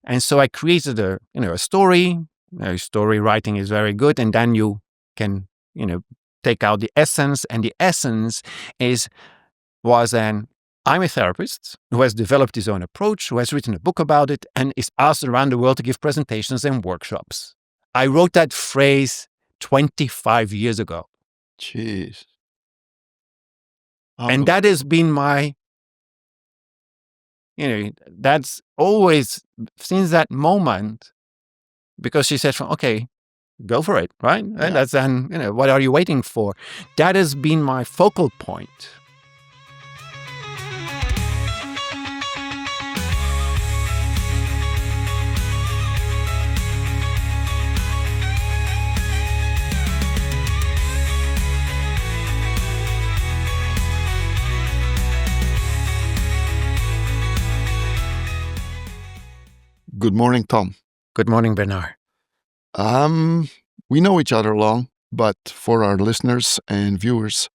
And so I created a story. Story writing is very good. And then you can, take out the essence. And the essence was I'm a therapist who has developed his own approach, who has written a book about it, and is asked around the world to give presentations and workshops. I wrote that phrase 25 years ago. Jeez. And that has been that's always, since that moment, because she said, okay, go for it, right? Yeah. And that's then, what are you waiting for? That has been my focal point. Good morning, Tom. Good morning, Bernard. We know each other long, but for our listeners and viewers,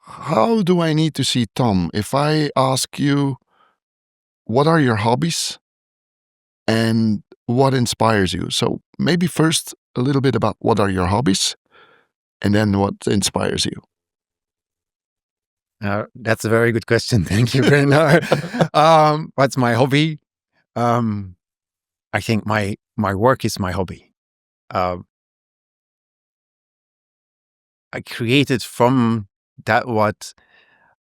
how do I need to see Tom if I ask you, what are your hobbies and what inspires you? So maybe first a little bit about what are your hobbies and then what inspires you. That's a very good question. Thank you, Bernard. What's my hobby? I think my work is my hobby. I created from that what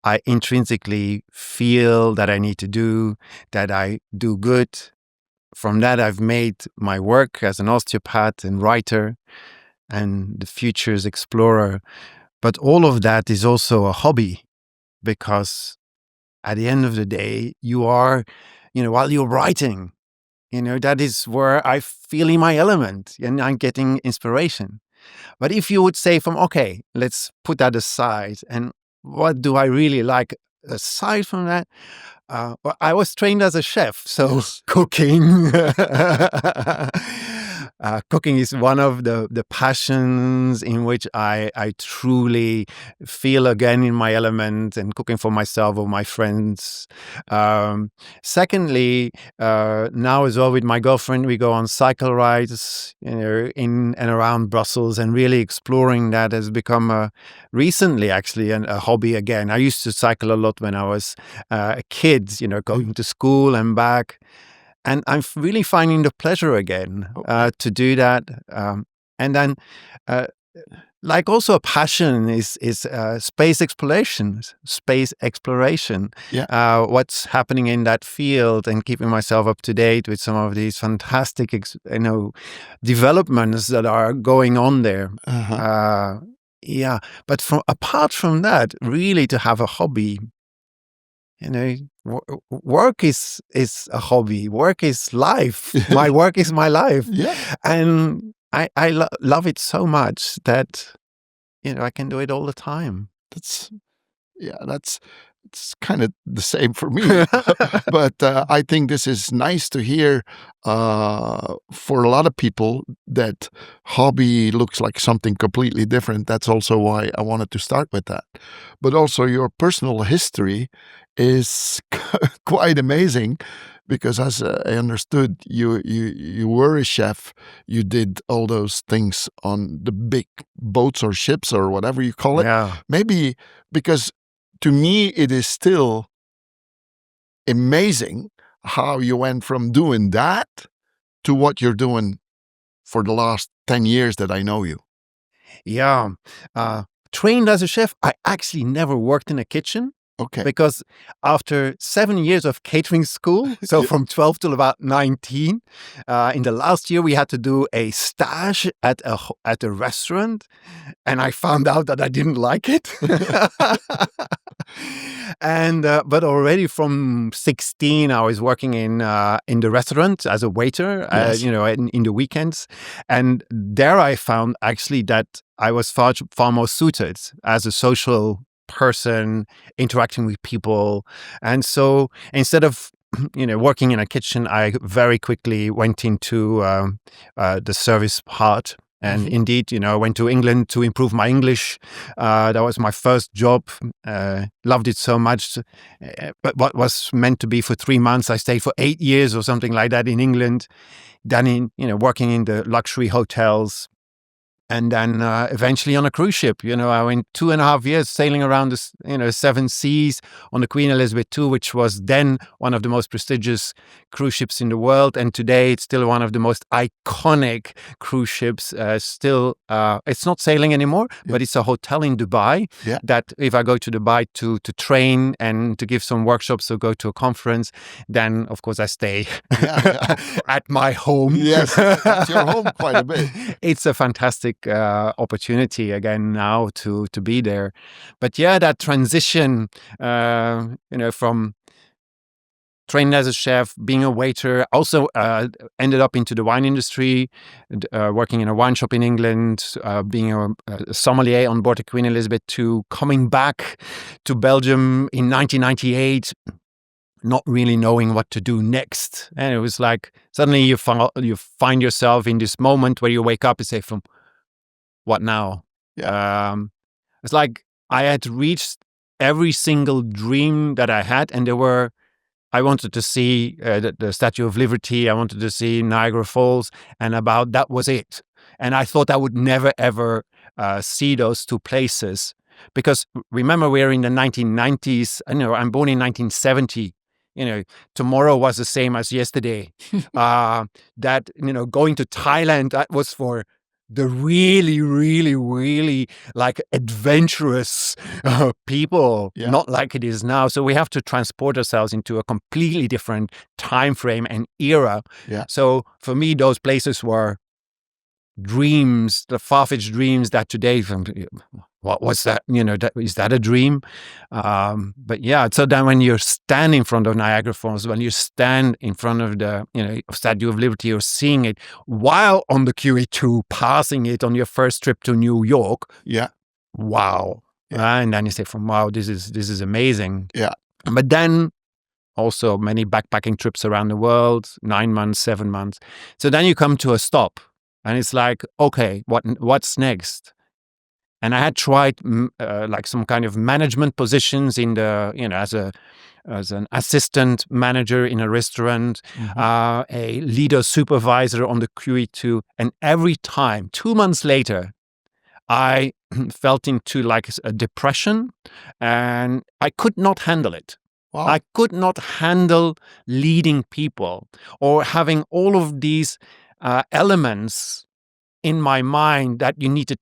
I intrinsically feel that I need to do, that I do good. From that, I've made my work as an osteopath and writer and the Futures explorer. But all of that is also a hobby, because at the end of the day, you are, while you're writing, that is where I feel in my element and I'm getting inspiration. But if you would say okay, let's put that aside. And what do I really like aside from that? Well, I was trained as a chef, so cooking. Cooking is one of the passions in which I truly feel again in my element, and cooking for myself or my friends. Secondly, now as well with my girlfriend, we go on cycle rides, in and around Brussels, and really exploring that has become recently actually a hobby again. I used to cycle a lot when I was a kid, going to school and back. And I'm really finding the pleasure again to do that. And then, like also a passion is space exploration. Yeah. What's happening in that field, and keeping myself up to date with some of these fantastic, developments that are going on there. Uh-huh. Yeah, but apart from that, really to have a hobby. Work is a hobby. Work is life. My work is my life. Yeah. And I love it so much that, I can do it all the time. It's kind of the same for me. But I think this is nice to hear for a lot of people that hobby looks like something completely different. That's also why I wanted to start with that. But also your personal history is quite amazing, because as I understood, you were a chef. You did all those things on the big boats or ships or whatever you call it. Yeah. Maybe because to me, it is still amazing how you went from doing that to what you're doing for the last 10 years that I know you. Yeah. Trained as a chef, I actually never worked in a kitchen. Okay. Because after 7 years of catering school, so from 12 till about 19, in the last year we had to do a stage at a restaurant, and I found out that I didn't like it. And but already from 16, I was working in the restaurant as a waiter, Yes. in the weekends, and there I found actually that I was far more suited as a social person, interacting with people. And so instead of working in a kitchen, I very quickly went into the service part, And indeed, I went to England to improve my English. That was my first job. Loved it so much. But what was meant to be for 3 months, I stayed for 8 years or something like that in England. Then working in the luxury hotels. And then eventually on a cruise ship, I went 2.5 years sailing around the, 7 seas on the Queen Elizabeth II, which was then one of the most prestigious cruise ships in the world. And today it's still one of the most iconic cruise ships. Still, it's not sailing anymore, but it's a hotel in Dubai that if I go to Dubai to train and to give some workshops or go to a conference, then of course I stay at my home. Yes, that's your home quite a bit. It's a fantastic opportunity again now to be there. But yeah, that transition, from training as a chef, being a waiter, also ended up into the wine industry, working in a wine shop in England, being a sommelier on board the Queen Elizabeth II, coming back to Belgium in 1998, not really knowing what to do next. And it was like suddenly you find yourself in this moment where you wake up and say, from what now? It's like I had reached every single dream that I had, and I wanted to see the Statue of Liberty. I wanted to see Niagara Falls, and about that was it. And I thought I would never, ever see those two places. Because remember, we're in the 1990s. I'm born in 1970. Tomorrow was the same as yesterday. That, going to Thailand, that was for the really, really, really like adventurous people, not like it is now. So we have to transport ourselves into a completely different time frame and era. So for me, those places were dreams, the far-fetched dreams that today, what was that? Is that a dream? But yeah, so then when you stand in front of Niagara Falls, when you stand in front of the Statue of Liberty, or seeing it while on the QE2, passing it on your first trip to New York, wow. And then you say, wow, this is amazing. But then also many backpacking trips around the world, 9 months, 7 months. So then you come to a stop. And it's like, okay, what's next? And I had tried like some kind of management positions in the, as an assistant manager in a restaurant, a leader supervisor on the QE2. And every time, 2 months later, I felt into like a depression, and I could not handle it. Wow. I could not handle leading people or having all of these elements in my mind that you needed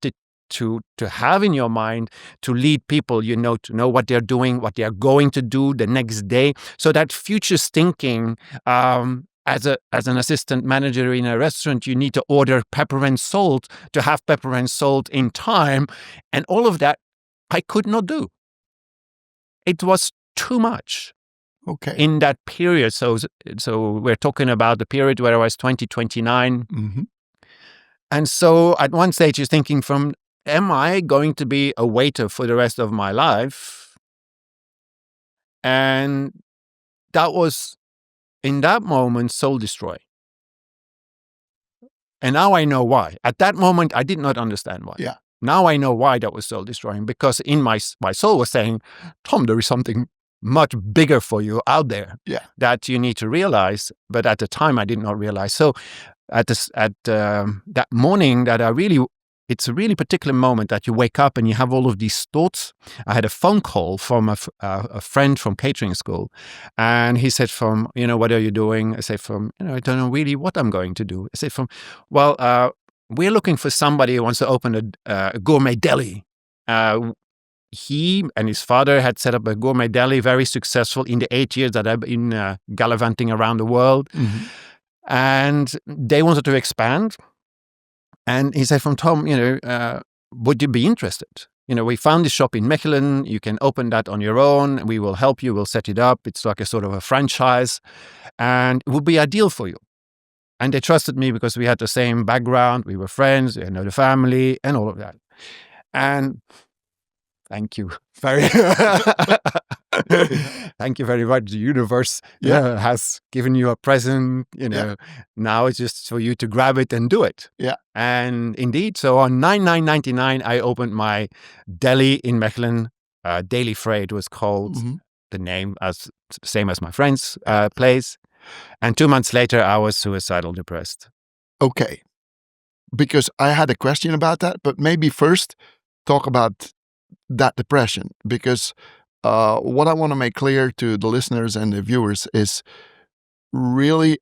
to have in your mind to lead people, to know what they're doing, what they're going to do the next day. So that future thinking, as an assistant manager in a restaurant, you need to order pepper and salt to have pepper and salt in time. And all of that I could not do. It was too much. Okay. In that period. So we're talking about the period where I was 20, 29. And so at one stage you're thinking am I going to be a waiter for the rest of my life? And that was, in that moment, soul destroying. And now I know why. At that moment, I did not understand why. Now I know why that was soul destroying, because in my soul was saying, Tom, there is something much bigger for you out there that you need to realize. But at the time, I did not realize. So at that morning, it's a really particular moment that you wake up and you have all of these thoughts. I had a phone call from a friend from catering school, and he said, what are you doing? I said, I don't know really what I'm going to do. I said, we're looking for somebody who wants to open a gourmet deli. He and his father had set up a gourmet deli, very successful in the 8 years that I've been gallivanting around the world. And they wanted to expand. And he said, Tom, would you be interested? We found this shop in Mechelen. You can open that on your own. We will help you. We'll set it up. It's like a sort of a franchise. And it would be ideal for you. And they trusted me because we had the same background. We were friends. We know the family and all of that. And Thank you very thank you very much. The universe has given you a present, Now it's just for you to grab it and do it. Yeah. And indeed, so on 9/9/99, I opened my deli in Mechelen. Daily Freight was called, the name, as same as my friend's place. And 2 months later, I was suicidal depressed. Okay. Because I had a question about that, but maybe first talk about that depression. Because what I want to make clear to the listeners and the viewers is really,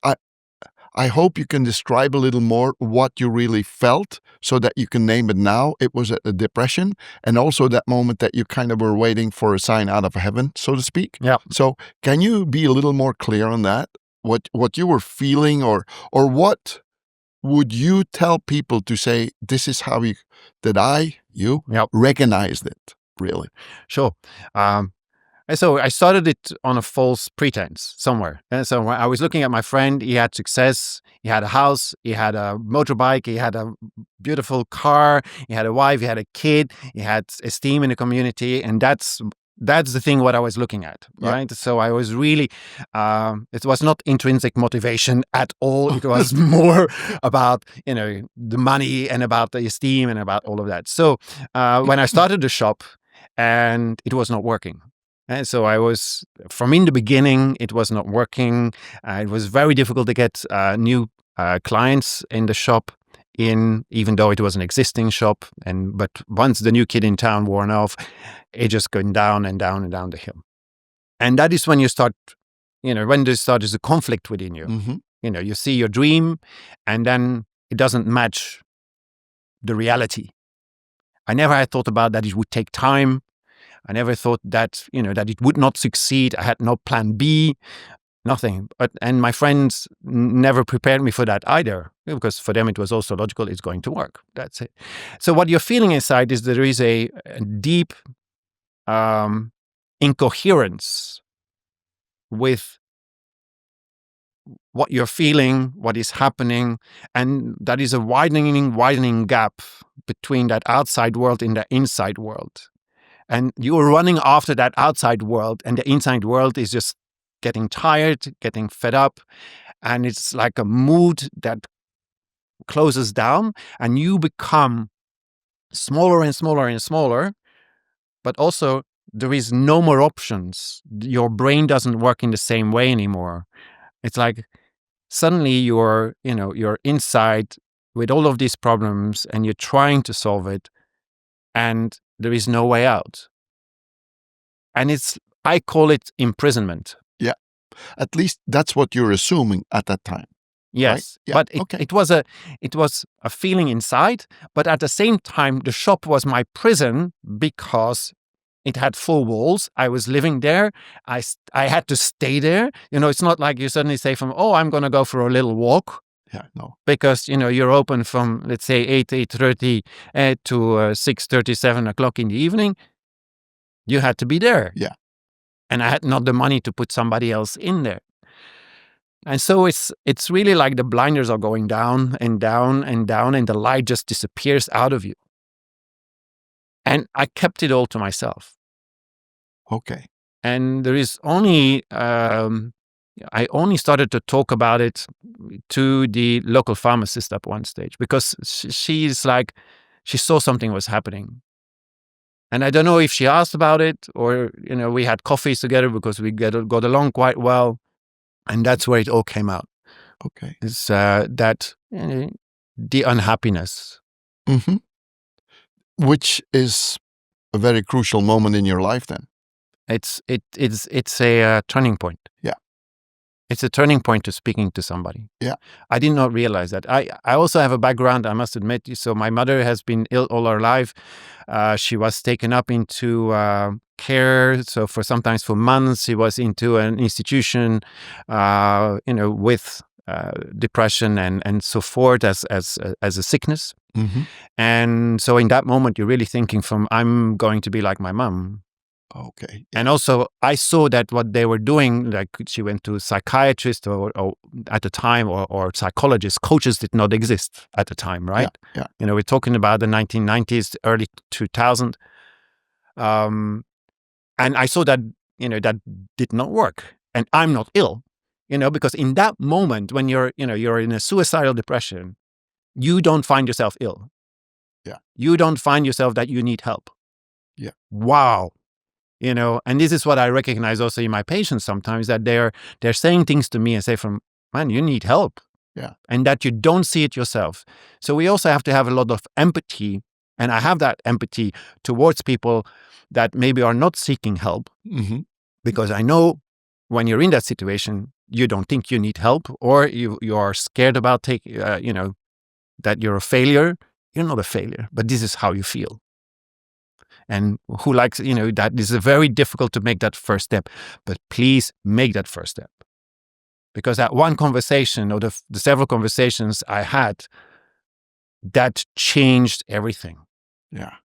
I hope you can describe a little more what you really felt so that you can name it now. It was a depression, and also that moment that you kind of were waiting for a sign out of heaven, so to speak. Yeah. So can you be a little more clear on that? What you were feeling, or what would you tell people to say, this is how you recognized it, really? Sure. And so I started it on a false pretense somewhere. And so I was looking at my friend. He had success. He had a house. He had a motorbike. He had a beautiful car. He had a wife. He had a kid. He had esteem in the community. And that's the thing what I was looking at, right? So I was really, it was not intrinsic motivation at all. It was more about, the money and about the esteem and about all of that. So when I started the shop, and it was not working. And so I was, from in the beginning, it was not working. It was very difficult to get new clients in the shop, even though it was an existing shop. But once the new kid in town wore off, it just going down and down and down the hill. And that is when you start, when there starts a conflict within you. Mm-hmm. You see your dream, and then it doesn't match the reality. I never had thought about that it would take time. I never thought that, that it would not succeed. I had no plan B, nothing. And my friends never prepared me for that either, because for them it was also logical, it's going to work. That's it. So what you're feeling inside is there is a deep incoherence with what you're feeling, what is happening, and that is a widening gap between that outside world and the inside world. And you're running after that outside world, and the inside world is just getting tired, getting fed up. And it's like a mood that closes down, and you become smaller and smaller and smaller. But also, there is no more options. Your brain doesn't work in the same way anymore. It's like suddenly you're inside with all of these problems, and you're trying to solve it, and there is no way out. And I call it imprisonment. Yeah. At least that's what you're assuming at that time. Yes. Right? Yeah. But it was a feeling inside, but at the same time, the shop was my prison because it had 4 walls. I was living there. I had to stay there. It's not like you suddenly say I'm going to go for a little walk. Yeah, no. Because, you're open from, let's say, 8:30 to 6:30, 7 o'clock in the evening. You had to be there. Yeah. And I had not the money to put somebody else in there. And so it's really like the blinders are going down and down and down, and the light just disappears out of you. And I kept it all to myself. Okay. And there is only... I only started to talk about it to the local pharmacist at one stage, because she's like, she saw something was happening. And I don't know if she asked about it, or, we had coffees together because we got along quite well. And that's where it all came out. Okay. It's that, the unhappiness. Mm-hmm. Which is a very crucial moment in your life then. It's a turning point. Yeah. It's a turning point to speaking to somebody. Yeah. I did not realize that. I also have a background, I must admit. So my mother has been ill all her life. She was taken up into care. So sometimes for months, she was into an institution, with depression and so forth as a sickness. Mm-hmm. And so in that moment, you're really thinking I'm going to be like my mom. Okay. And also, I saw that what they were doing, like she went to psychiatrist or at the time, or psychologists. Coaches did not exist at the time, right? Yeah. We're talking about the 1990s, early 2000s. And I saw that, that did not work. And I'm not ill, because in that moment when you're in a suicidal depression, you don't find yourself ill. Yeah. You don't find yourself that you need help. Yeah. Wow. And this is what I recognize also in my patients sometimes, that they're saying things to me and say man, you need help. Yeah. And that you don't see it yourself. So we also have to have a lot of empathy. And I have that empathy towards people that maybe are not seeking help. Mm-hmm. Because I know when you're in that situation, you don't think you need help, or you are scared about that you're a failure. You're not a failure, but this is how you feel. And who likes, that is very difficult to make that first step. But please make that first step. Because that one conversation, or the several conversations I had, that changed everything. Yeah.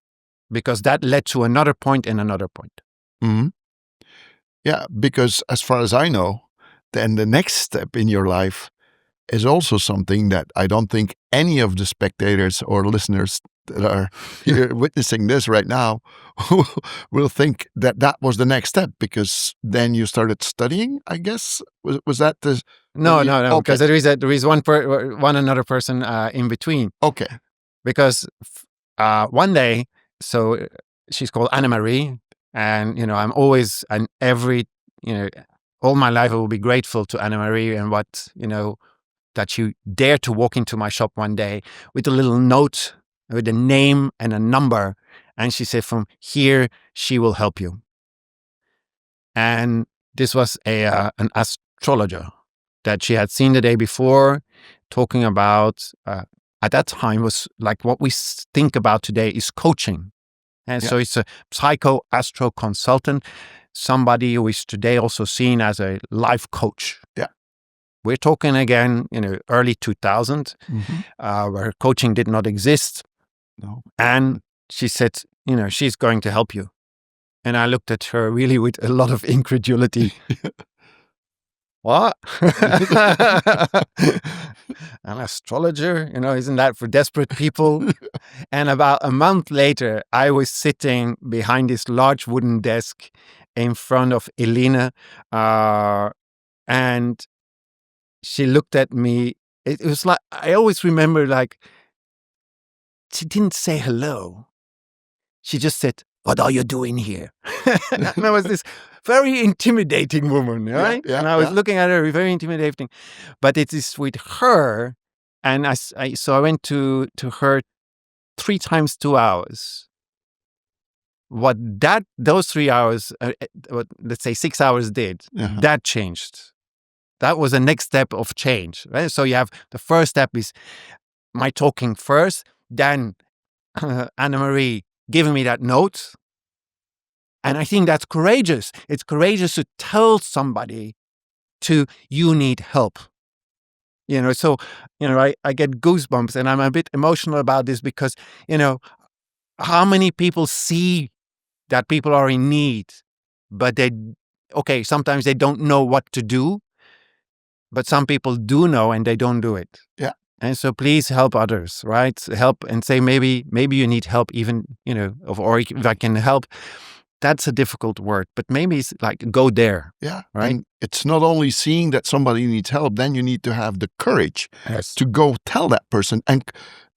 Because that led to another point and another point. Mm-hmm. Yeah, because as far as I know, then the next step in your life is also something that I don't think any of the spectators or listeners that are here witnessing this right now will think that was the next step, because then you started studying, I guess. Was that the... No, Okay. because there is one another person in between. Okay. Because one day, so she's called Anna-Marie, and I'm always, and every all my life I will be grateful to Anna-Marie, and what that she dared to walk into my shop one day with a little note with a name and a number, and she said, from here she will help you. And this was an astrologer that she had seen the day before, talking about at that time was like what we think about today is coaching. And so it's a psycho-astro consultant, somebody who is today also seen as a life coach. Yeah. We're talking again, early 2000, where coaching did not exist. No. And she said, she's going to help you. And I looked at her really with a lot of incredulity. What? An astrologer, isn't that for desperate people? And about a month later, I was sitting behind this large wooden desk in front of Elena, and she looked at me. It was like, I always remember, like, she didn't say hello. She just said, "What are you doing here?" And I was this very intimidating woman, right? Yeah, and I was looking at her, very intimidating. But it is with her, and so I went to her 3 times 2 hours. What those 3 hours, what, let's say 6 hours did, that changed. That was the next step of change, right? So you have the first step is my talking first, then Anna-Marie giving me that note. And I think that's courageous. It's courageous to tell somebody you need help. So, I get goosebumps, and I'm a bit emotional about this because, how many people see that people are in need, but sometimes they don't know what to do, but some people do know and they don't do it. Yeah. And so please help others, right? Help and say, maybe you need help even, or if I can help. That's a difficult word, but maybe it's like, go there. Yeah. Right. And it's not only seeing that somebody needs help, then you need to have the courage to go tell that person. And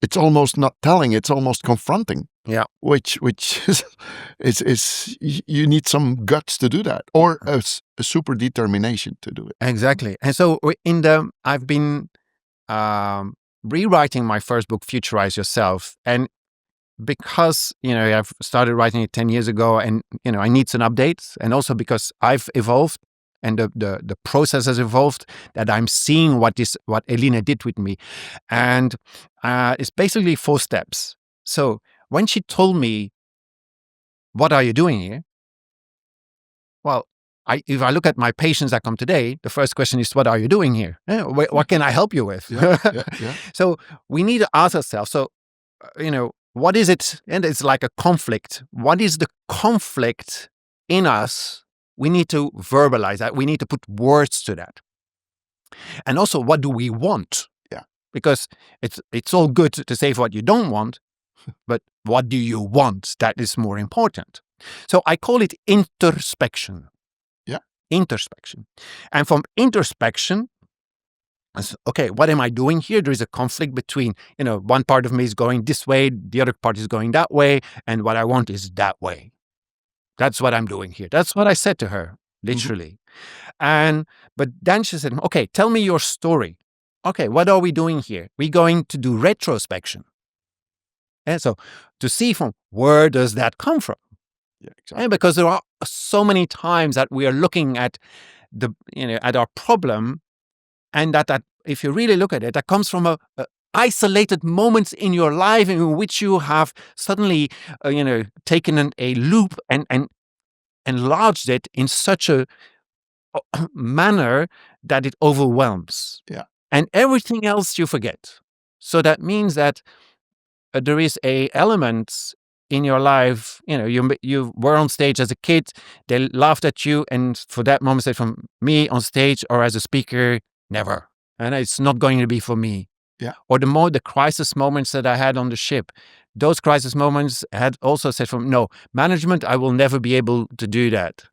it's almost not telling, it's almost confronting. Yeah. Which is you need some guts to do that, or a super determination to do it. Exactly. And so I've been rewriting my first book, Futurize Yourself. And because, I've started writing it 10 years ago, and, I need some updates. And also because I've evolved and the process has evolved, that I'm seeing what Elena did with me. And it's basically 4 steps. So when she told me, "What are you doing here?" Well, if I look at my patients that come today, the first question is, "What are you doing here? What can I help you with?" Yeah. So we need to ask ourselves, what is it? And it's like a conflict. What is the conflict in us? We need to verbalize that. We need to put words to that. And also, what do we want? Yeah. Because it's all good to say what you don't want, but what do you want? That is more important. So I call it introspection. Yeah. Introspection. And from introspection, okay, what am I doing here? There is a conflict between, one part of me is going this way, the other part is going that way, and what I want is that way. That's what I'm doing here. That's what I said to her, literally. But then she said, okay, tell me your story. Okay, what are we doing here? We're going to do retrospection. And so to see from where does that come from? Yeah, exactly. And because there are so many times that we are looking at at our problem, and that if you really look at it, that comes from a isolated moments in your life in which you have suddenly, taken a loop and enlarged it in such a manner that it overwhelms. Yeah. And everything else you forget. So that means that there is a element in your life, you were on stage as a kid, they laughed at you, and for that moment said, from me on stage or as a speaker, never. And it's not going to be for me. Yeah. Or the crisis moments that I had on the ship, those crisis moments had also said from, no, management, I will never be able to do that.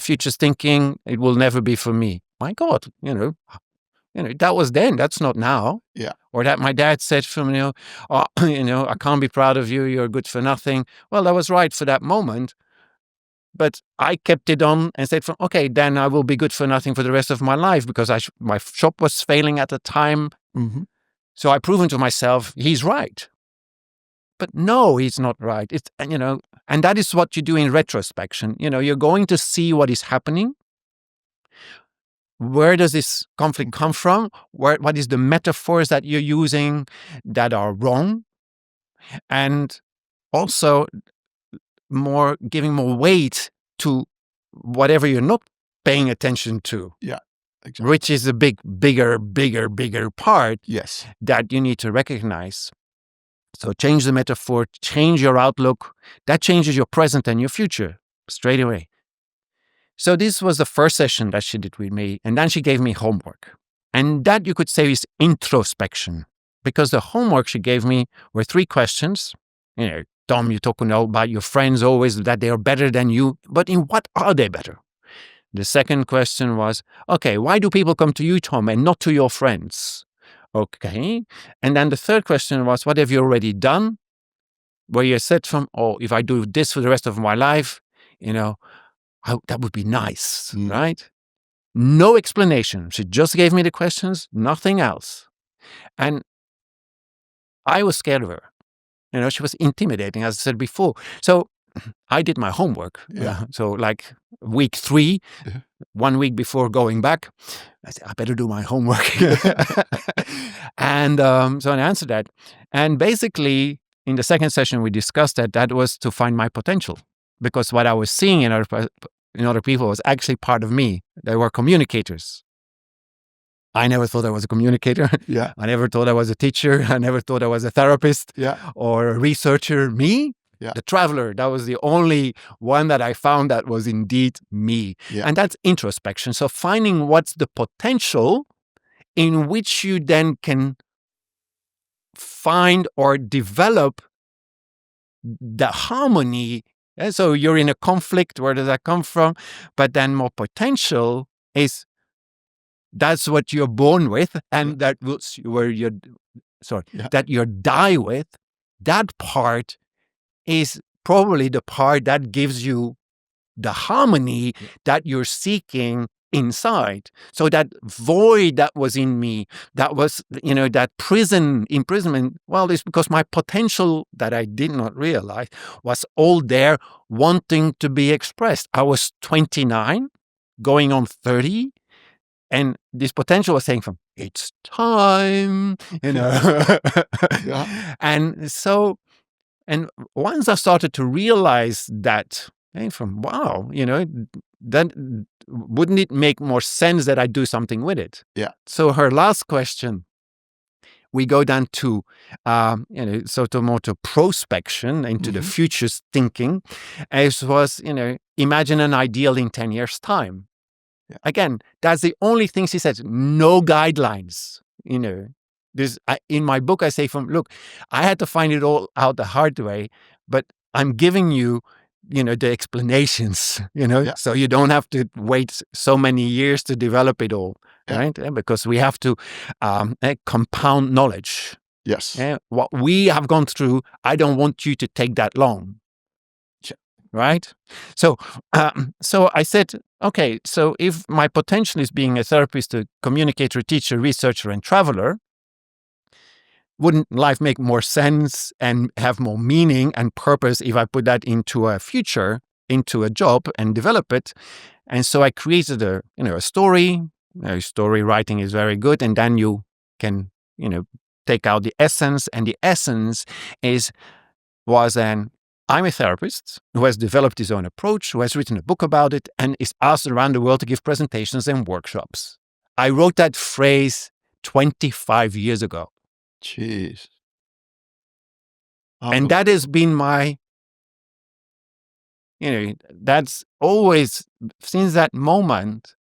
Futures thinking, it will never be for me. My God, that was then, that's not now. Yeah. Or that my dad said from, I can't be proud of you, you're good for nothing. Well, that was right for that moment. But I kept it on and said, okay, then I will be good for nothing for the rest of my life because my shop was failing at the time. Mm-hmm. So I proven to myself, he's right. But no, he's not right. It's, and that is what you do in retrospection. You're going to see what is happening. Where does this conflict come from? What is the metaphors that you're using that are wrong? And also giving more weight to whatever you're not paying attention to. Yeah, exactly. Which is a bigger part. Yes. That you need to recognize. So change the metaphor, change your outlook. That changes your present and your future straight away. So this was the first session that she did with me. And then she gave me homework. And that you could say is introspection. Because the homework she gave me were 3 questions. Tom, you talk about your friends always that they are better than you. But in what are they better? The second question was, okay, why do people come to you, Tom, and not to your friends? Okay. And then the third question was, what have you already done? Where you said if I do this for the rest of my life, that would be nice, right? No explanation. She just gave me the questions, nothing else. And I was scared of her. She was intimidating, as I said before. So I did my homework. Yeah. So like week 3, 1 week before going back, I said, I better do my homework. And so I answered that. And basically, in the second session, we discussed that was to find my potential. Because what I was seeing in other people was actually part of me. They were communicators. I never thought I was a communicator. Yeah. I never thought I was a teacher. I never thought I was a therapist. Yeah. Or a researcher. Me? Yeah. The traveler. That was the only one that I found that was indeed me. Yeah. And that's introspection. So finding what's the potential in which you then can find or develop the harmony. And so you're in a conflict. Where does that come from? But then more potential is that's what you're born with, and that was where that you die with. That part is probably the part that gives you the harmony that you're seeking inside. So that void that was in me, that was, that imprisonment, well, it's because my potential that I did not realize was all there wanting to be expressed. I was 29, going on 30, and this potential was saying it's time, Yeah. And once I started to realize that, wow, then wouldn't it make more sense that I do something with it? Yeah. So her last question, we go down to, more to prospection, into the futures thinking, as was, imagine an ideal in 10 years' time. Yeah. Again, that's the only thing she says. No guidelines. In my book, I say look, I had to find it all out the hard way, but I'm giving you the explanations, Yeah. so you don't have to wait so many years to develop it all, Yeah. right? Because we have to compound knowledge. Yes. What we have gone through, I don't want you to take that long. Right? So I said, okay, so if my potential is being a therapist, a communicator, teacher, researcher, and traveler, wouldn't life make more sense and have more meaning and purpose if I put that into a future, into a job and develop it? And so I created a story. Story writing is very good. And then you can, take out the essence. And the essence I'm a therapist who has developed his own approach, who has written a book about it, and is asked around the world to give presentations and workshops. I wrote that phrase 25 years ago. Jeez. And that has been my, that's always, since that moment,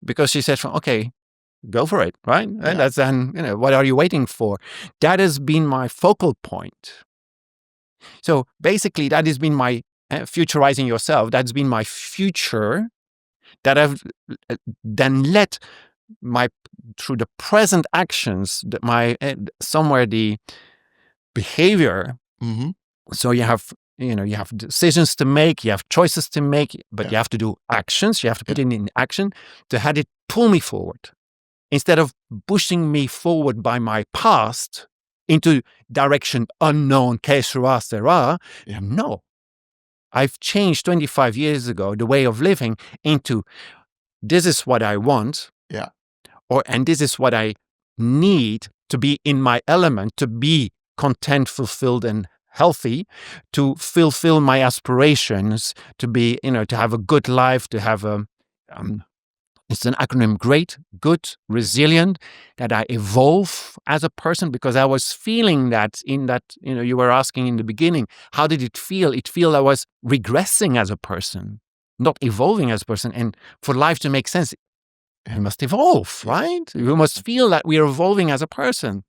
because she said, okay, go for it, right? Yeah. And that's then, what are you waiting for? That has been my focal point. So basically, that has been my futurizing yourself. That's been my future that I've then led through the present actions, somewhere the behavior. Mm-hmm. So you have decisions to make, you have choices to make, but you have to do actions. You have to put it in action to have it pull me forward, instead of pushing me forward by my past into direction unknown, que sera. No. I've changed 25 years ago the way of living into this is what I want. Yeah. And this is what I need to be in my element, to be content, fulfilled, and healthy, to fulfill my aspirations, to be, to have a good life, to have it's an acronym, great, good, resilient, that I evolve as a person, because I was feeling that in that, you were asking in the beginning, how did it feel? It felt I was regressing as a person, not evolving as a person. And for life to make sense, we must evolve, right? We must feel that we are evolving as a person.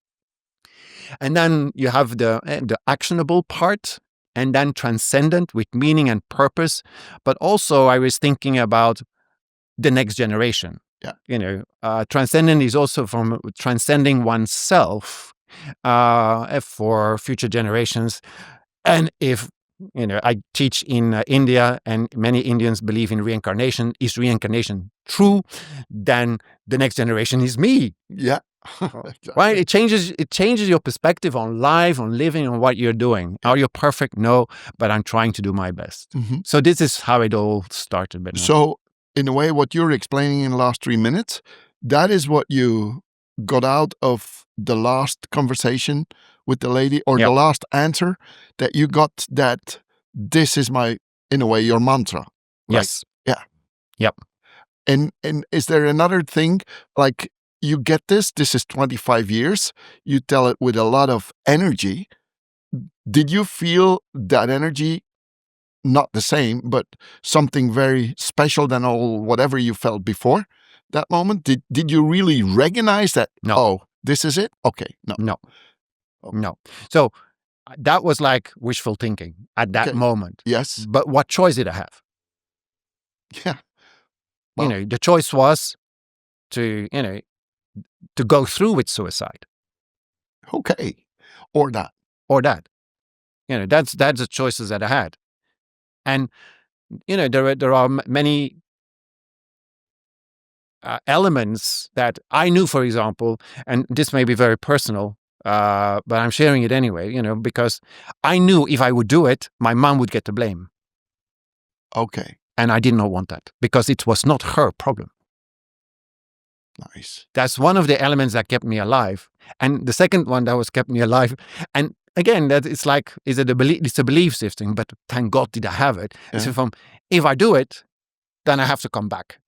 And then you have the actionable part, and then transcendent with meaning and purpose. But also I was thinking about the next generation. Yeah. Transcendent is also from transcending oneself for future generations. And if, I teach in India, and many Indians believe in reincarnation. Is reincarnation true? Then the next generation is me. Yeah. Exactly. Right? It changes your perspective on life, on living, on what you're doing. Are you perfect? No, but I'm trying to do my best. Mm-hmm. So this is how it all started. Bernard. So in a way, what you're explaining in the last 3 minutes, that is what you got out of the last conversation with the lady, or the last answer, that you got, that this is in a way, your mantra. Yes. Yeah. Yep. And is there another thing, like you get this is 25 years, you tell it with a lot of energy. Did you feel that energy, not the same, but something very special than all whatever you felt before that moment? Did you really recognize that? No. Oh, this is it? Okay. No. No. So that was like wishful thinking at that moment. Yes. But what choice did I have? Yeah. Well, The choice was to go through with suicide. Okay. Or that. That's the choices that I had. And, there are many elements that I knew, for example, and this may be very personal, but I'm sharing it anyway, because I knew if I would do it, my mom would get the blame. Okay. And I did not want that, because it was not her problem. Nice. That's one of the elements that kept me alive. And the second one that was kept me alive, and again, that it's like, it's a belief system, but thank God did I have it. Yeah. So if I do it, then I have to come back.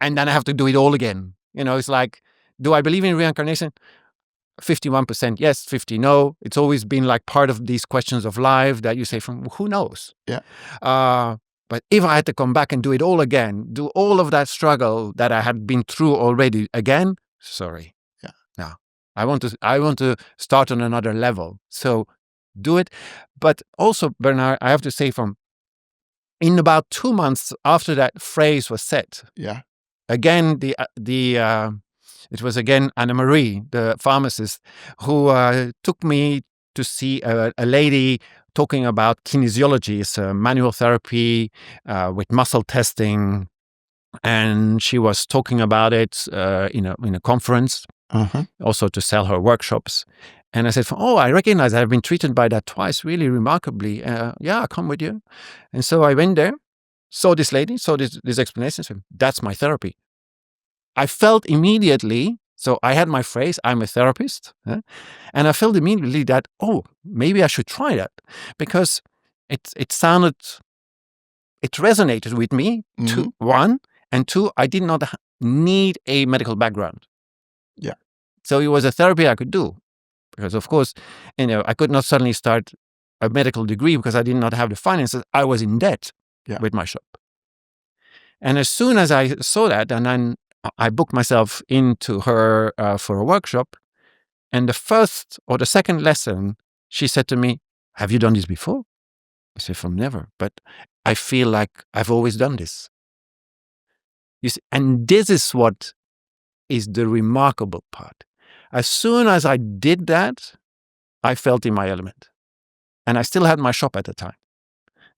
And then I have to do it all again. It's like, do I believe in reincarnation? 51% yes, 50% no. It's always been like part of these questions of life that you say who knows? Yeah. But if I had to come back and do it all again, do all of that struggle that I had been through already again, sorry. Yeah. No. I want to start on another level. So do it. But also, Bernard, I have to say, in about 2 months after that phrase was said, Yeah. again, it was again Anna-Marie, the pharmacist, who took me to see a lady talking about kinesiology. It's manual therapy with muscle testing. And she was talking about it in a conference, also to sell her workshops. And I said, "Oh, I recognize I've been treated by that twice, really remarkably. Yeah, I'll come with you." And so I went there, saw this lady, saw this explanation. Said, "That's my therapy." I felt immediately, so I had my phrase, I'm a therapist. And I felt immediately that, oh, maybe I should try that. Because it resonated with me, one, and two, I did not need a medical background. Yeah. So it was a therapy I could do. Because, of course, I could not suddenly start a medical degree because I did not have the finances. I was in debt with my shop. And as soon as I saw that, and then I booked myself into her for a workshop, and the first or the second lesson, she said to me, "Have you done this before?" I said, "From never, but I feel like I've always done this." You see, and this is what is the remarkable part. As soon as I did that, I felt in my element. And I still had my shop at the time.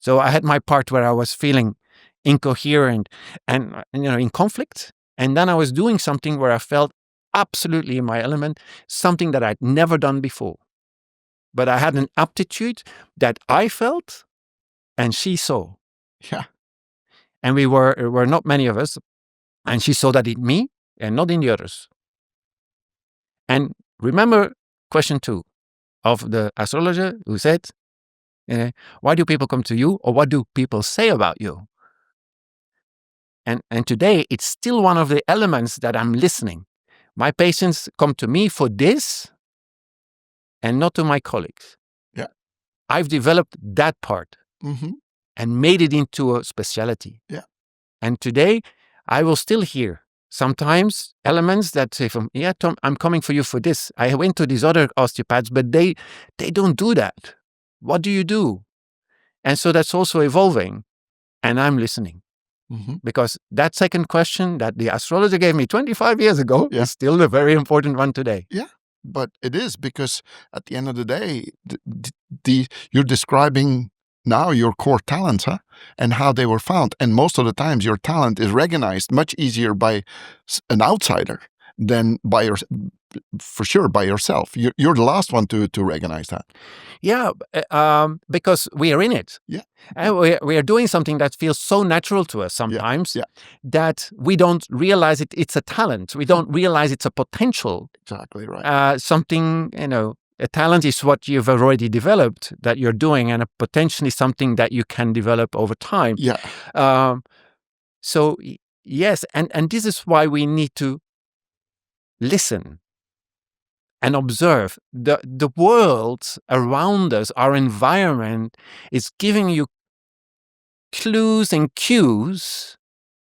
So I had my part where I was feeling incoherent and in conflict. And then I was doing something where I felt absolutely in my element, something that I'd never done before. But I had an aptitude that I felt and she saw. Yeah. And we were not many of us. And she saw that in me and not in the others. And remember question 2 of the astrologer who said, why do people come to you, or what do people say about you? And today, it's still one of the elements that I'm listening. My patients come to me for this and not to my colleagues. Yeah. I've developed that part and made it into a specialty. Yeah. And today, I will still hear sometimes elements that say, Tom, I'm coming for you for this. I went to these other osteopaths, but they don't do that. What do you do? And so that's also evolving. And I'm listening. Because that second question that the astrologer gave me 25 years ago is still a very important one today. Yeah, but it is, because at the end of the day, you're describing now your core talents, and how they were found. And most of the times your talent is recognized much easier by an outsider than for sure by yourself. You're the last one to recognize that. Yeah, because we are in it. Yeah. And we are doing something that feels so natural to us sometimes that we don't realize it's a talent. We don't realize it's a potential. Exactly right. Something, a talent is what you've already developed that you're doing, and a potentially something that you can develop over time. Yeah. So, yes, and this is why we need to listen and observe. The world around us, our environment, is giving you clues and cues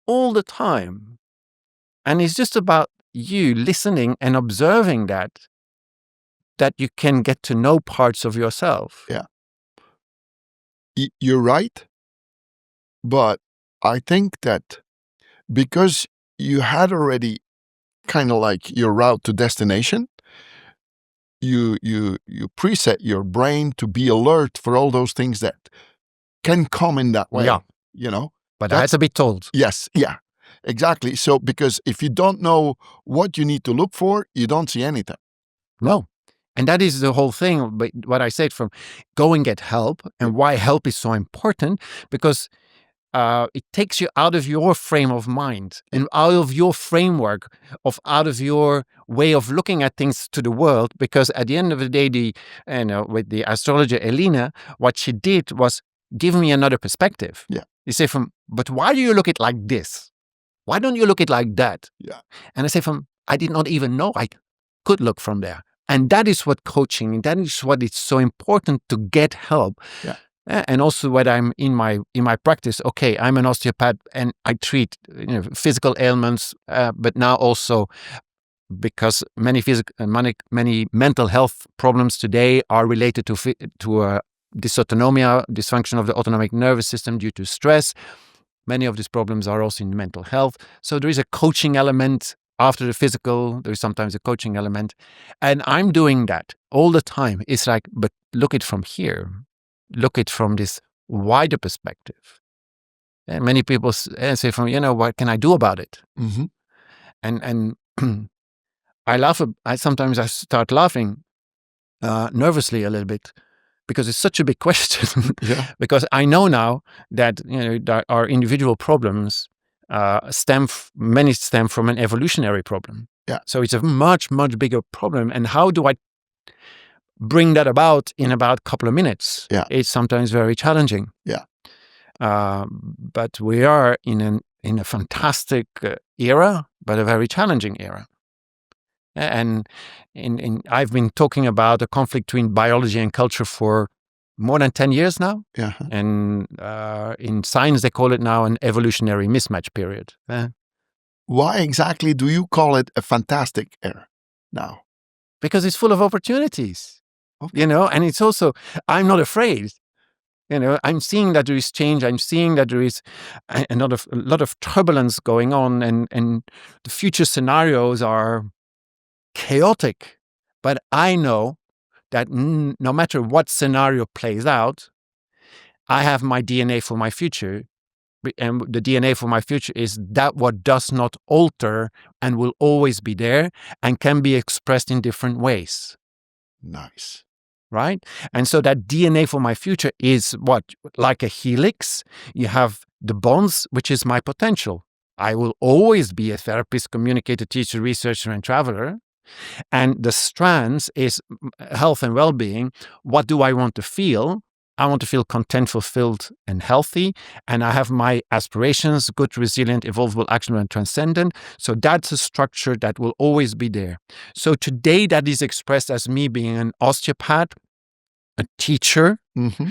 all the time. And it's just about you listening and observing that you can get to know parts of yourself. Yeah. You're right. But I think that because you had already kind of like your route to destination, you preset your brain to be alert for all those things that can come in that way. Yeah. But that's a bit told. Yes. Yeah. Exactly. So because if you don't know what you need to look for, you don't see anything. No. And that is the whole thing. But what I said from go and get help, and why help is so important, because it takes you out of your frame of mind and out of your framework, out of your way of looking at things to the world. Because at the end of the day, with the astrologer Elena, what she did was give me another perspective. Yeah. You say but why do you look at it like this? Why don't you look at it like that? Yeah. And I say I did not even know I could look from there. And that is what coaching, and that is what it's so important to get help. Yeah. And also when I'm in my practice, okay, I'm an osteopath and I treat physical ailments, but now also because many mental health problems today are related to dysautonomia, dysfunction of the autonomic nervous system due to stress. Many of these problems are also in mental health. So there is a coaching element after the physical. There is sometimes a coaching element. And I'm doing that all the time. It's like, but look it from here. Look it from this wider perspective. And many people say what can I do about it? Mm-hmm. And I laugh. Sometimes I start laughing nervously a little bit, because it's such a big question. Yeah. Because I know now that that our individual problems stem from an evolutionary problem. Yeah. So it's a much, much bigger problem. And how do I bring that about in about a couple of minutes? Yeah. It's sometimes very challenging. Yeah. But we are in a fantastic era, but a very challenging era. And I've been talking about a conflict between biology and culture for more than 10 years now. Yeah. And in science, they call it now an evolutionary mismatch period. Why exactly do you call it a fantastic era now? Because it's full of opportunities, Okay. and it's also, I'm not afraid. I'm seeing that there is change. I'm seeing that there is a lot of turbulence going on, and the future scenarios are chaotic. But I know that no matter what scenario plays out, I have my DNA for my future. And the DNA for my future is that what does not alter and will always be there and can be expressed in different ways. Nice. Right? And so that DNA for my future is what? Like a helix. You have the bonds, which is my potential. I will always be a therapist, communicator, teacher, researcher, and traveler. And the strands is health and well-being. What do I want to feel? I want to feel content, fulfilled, and healthy. And I have my aspirations, good, resilient, evolvable, actionable, and transcendent. So that's a structure that will always be there. So today that is expressed as me being an osteopath, a teacher. Mm-hmm.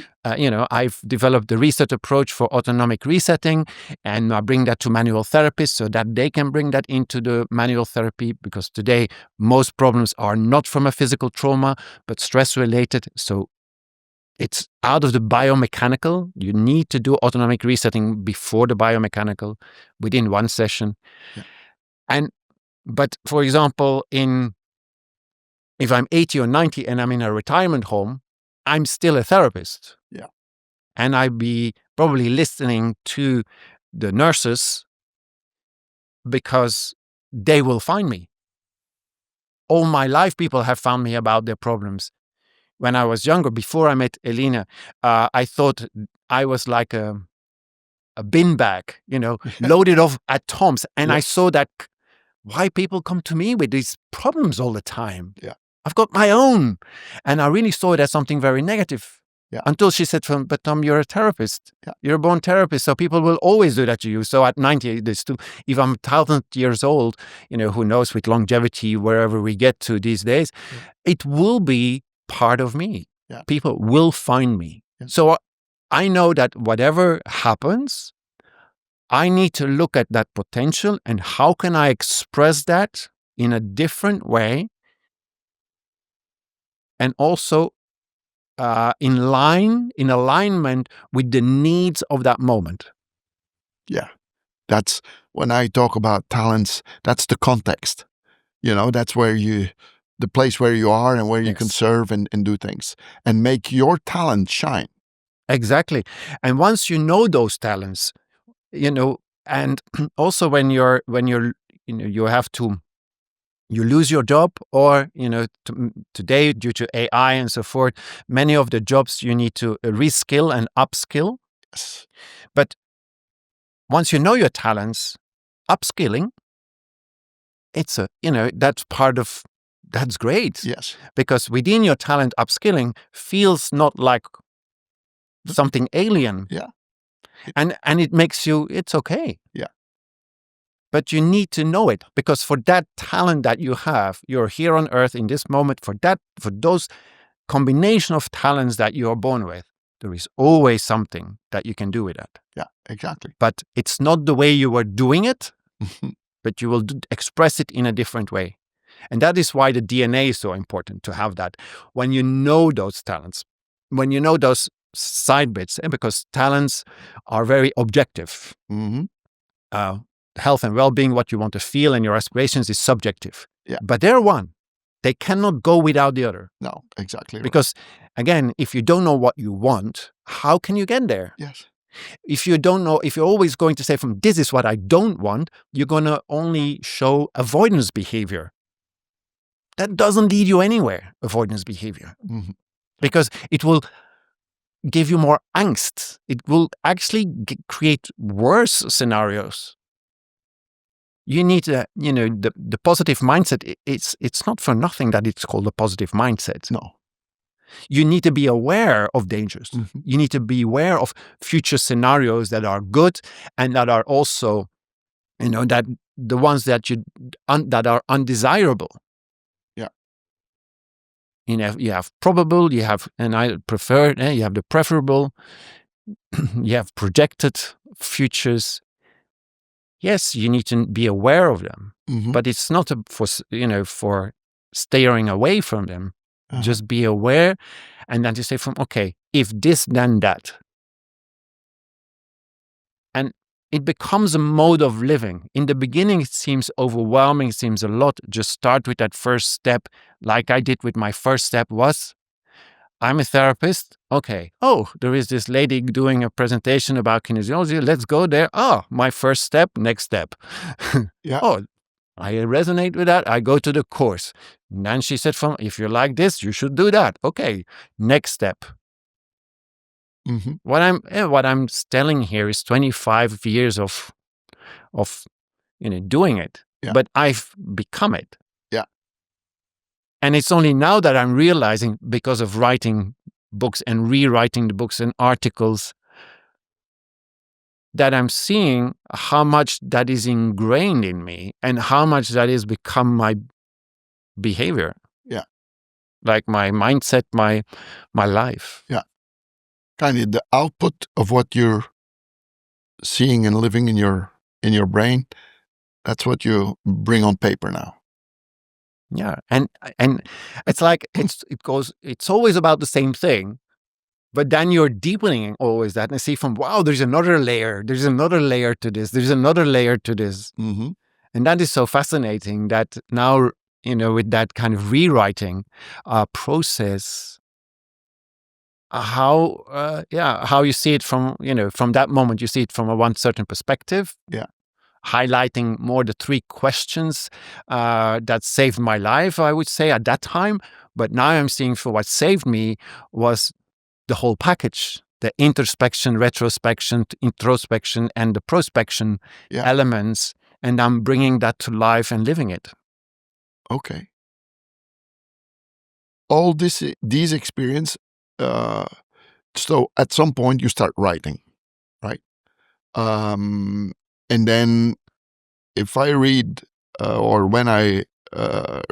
I've developed the reset approach for autonomic resetting, and I bring that to manual therapists so that they can bring that into the manual therapy, because today most problems are not from a physical trauma, but stress related. So it's out of the biomechanical. You need to do autonomic resetting before the biomechanical within one session. Yeah. But for example, if I'm 80 or 90 and I'm in a retirement home, I'm still a therapist. Yeah. And I'd be probably listening to the nurses because they will find me. All my life, people have found me about their problems. When I was younger, before I met Elina, I thought I was like a bin bag, loaded off at Tom's. And I saw that why people come to me with these problems all the time. Yeah. I've got my own. And I really saw it as something very negative. Yeah. Until she said, but Tom, you're a therapist. Yeah. You're a born therapist. So people will always do that to you. So at 90, if I'm 1,000 years old, who knows with longevity, wherever we get to these days, it will be part of me. Yeah. People will find me. Yeah. So I know that whatever happens, I need to look at that potential and how can I express that in a different way, and also in alignment with the needs of that moment. Yeah. That's when I talk about talents, that's the context. That's where the place where you are and where you can serve and do things and make your talent shine. Exactly. And once you know those talents, and also when you have to, you lose your job, or, today due to AI and so forth, many of the jobs you need to reskill and upskill. Yes. But once you know your talents, upskilling, it's that's great. Yes. Because within your talent, upskilling feels not like something alien. Yeah. And it makes you, it's okay. Yeah. But you need to know it, because for that talent that you have, you're here on earth in this moment, for those combination of talents that you are born with, there is always something that you can do with that. Yeah, exactly. But it's not the way you were doing it, but you will express it in a different way. And that is why the DNA is so important to have that. When you know those talents, when you know those side bits, because talents are very objective. Mm-hmm. Health and well-being, what you want to feel and your aspirations is subjective. Yeah. But they're one. They cannot go without the other. No, exactly. Because, again, if you don't know what you want, how can you get there? Yes. If you don't know, if you're always going to say from this is what I don't want, you're going to only show avoidance behavior. That doesn't lead you anywhere, avoidance behavior. Mm-hmm. Because it will give you more angst. It will actually create worse scenarios. You need the positive mindset. It's not for nothing that it's called a positive mindset. No. You need to be aware of dangers. Mm-hmm. You need to be aware of future scenarios that are good and that are also, that the ones that that are undesirable. Yeah. You have probable, you have, and I prefer, you have the preferable, you have projected futures. Yes, you need to be aware of them, Mm-hmm. but it's not for steering away from them. Uh-huh. Just be aware, and then to say okay, if this, then that. And it becomes a mode of living. In the beginning, it seems overwhelming, it seems a lot. Just start with that first step, like I did with my first step was, I'm a therapist. Okay. Oh, there is this lady doing a presentation about kinesiology. Let's go there. Oh, my first step, next step. Yeah. Oh, I resonate with that. I go to the course. And then she said, if you like this, you should do that. Okay. Next step. Mm-hmm. What I'm telling here is 25 years of doing it. Yeah. But I've become it. Yeah. And it's only now that I'm realizing, because of writing books and rewriting the books and articles, that I'm seeing how much that is ingrained in me and how much that has become my behavior. Yeah. Like my mindset, my life. Yeah. Kind of the output of what you're seeing and living in your brain. That's what you bring on paper now. Yeah, and it's like it's always about the same thing, but then you're deepening always that and see wow, there's another layer to this, there's another layer to this, Mm-hmm. and that is so fascinating that now with that kind of rewriting process, how you see it from that moment, you see it from one certain perspective. Yeah. Highlighting more the 3 questions that saved my life, I would say, at that time. But now I'm seeing for what saved me was the whole package, the introspection, retrospection, introspection, and the prospection elements. And I'm bringing that to life and living it. Okay. All these experience, so at some point you start writing, right? And then if I read, or when I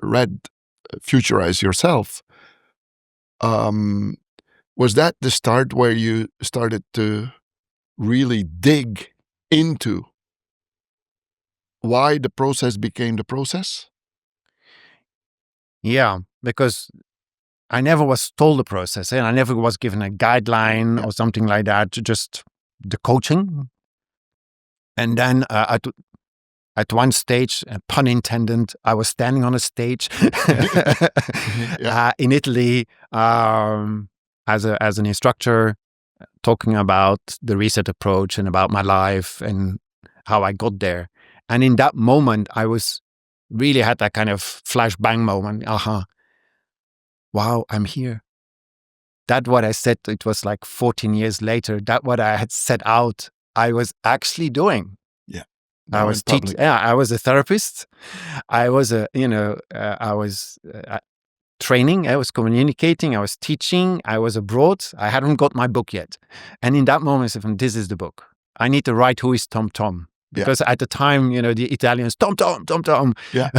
read Futurize Yourself, was that the start where you started to really dig into why the process became the process? Yeah, because I never was told the process, and I never was given a guideline or something like that, just the coaching. And then at one stage, pun intended, I was standing on a stage in Italy as an instructor, talking about the reset approach and about my life and how I got there. And in that moment, I was really had that kind of flashbang moment. Wow, I'm here. That what I said, it was like 14 years later, that what I had set out, I was actually doing. Yeah. I was teaching. Yeah, I was a therapist. I was training. I was communicating. I was teaching. I was abroad. I hadn't got my book yet. And in that moment, I said, this is the book. I need to write who is Tom Tom. Because at the time, the Italians, Tom Tom, Tom Tom. Yeah.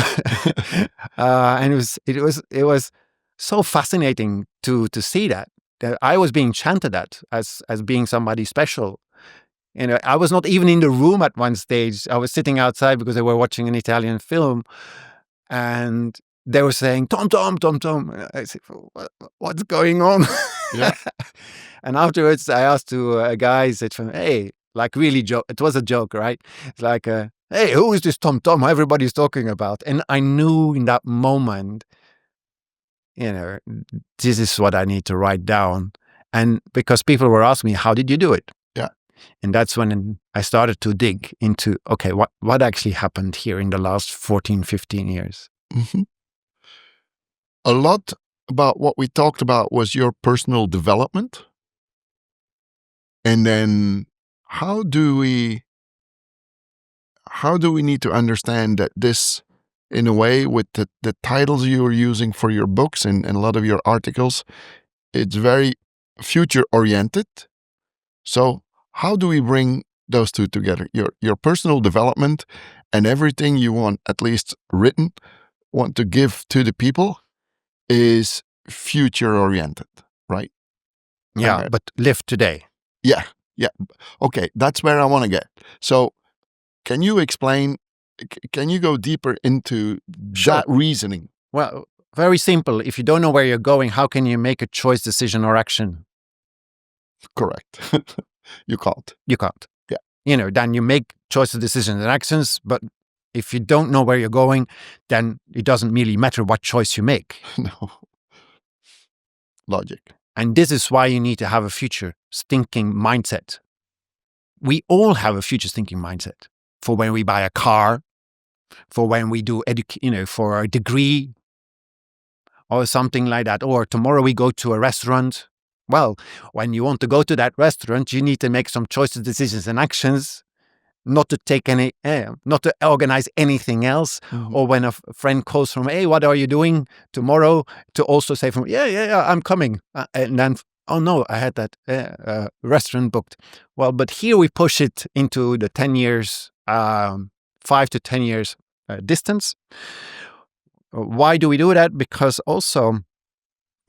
And it was so fascinating to see that I was being chanted at as being somebody special. I was not even in the room at one stage. I was sitting outside because they were watching an Italian film, and they were saying, Tom, Tom, Tom, Tom. I said, what's going on? Yeah. And afterwards, I asked to a guy, he said, hey, like really joke. It was a joke, right? It's like, hey, who is this Tom Tom everybody's talking about? And I knew in that moment, this is what I need to write down. And because people were asking me, how did you do it? Yeah. And that's when I started to dig into, okay, what actually happened here in the last 14, 15 years? Mm-hmm. A lot about what we talked about was your personal development. And then how do we need to understand that this, in a way, with the titles you are using for your books and a lot of your articles, it's very future oriented. So how do we bring those two together? Your personal development and everything you want, at least written, want to give to the people is future oriented, right? Yeah, but live today. Yeah. Okay, that's where I want to get. So can you explain, can you go deeper into that reasoning? Well, very simple. If you don't know where you're going, how can you make a choice, decision, or action? Correct. You can't. You can't. Yeah. Then you make choices, decisions, and actions, but if you don't know where you're going, then it doesn't really matter what choice you make. No. Logic. And this is why you need to have a future thinking mindset. We all have a future thinking mindset for when we buy a car, for when we do, for a degree or something like that. Or tomorrow we go to a restaurant. Well, when you want to go to that restaurant, you need to make some choices, decisions, and actions, not to take not to organize anything else. Mm-hmm. Or when a friend calls from, hey, what are you doing tomorrow? To also say from, yeah, I'm coming. And then, oh no, I had that restaurant booked. Well, but here we push it into the 10 years, 5 to 10 years distance. Why do we do that? Because also,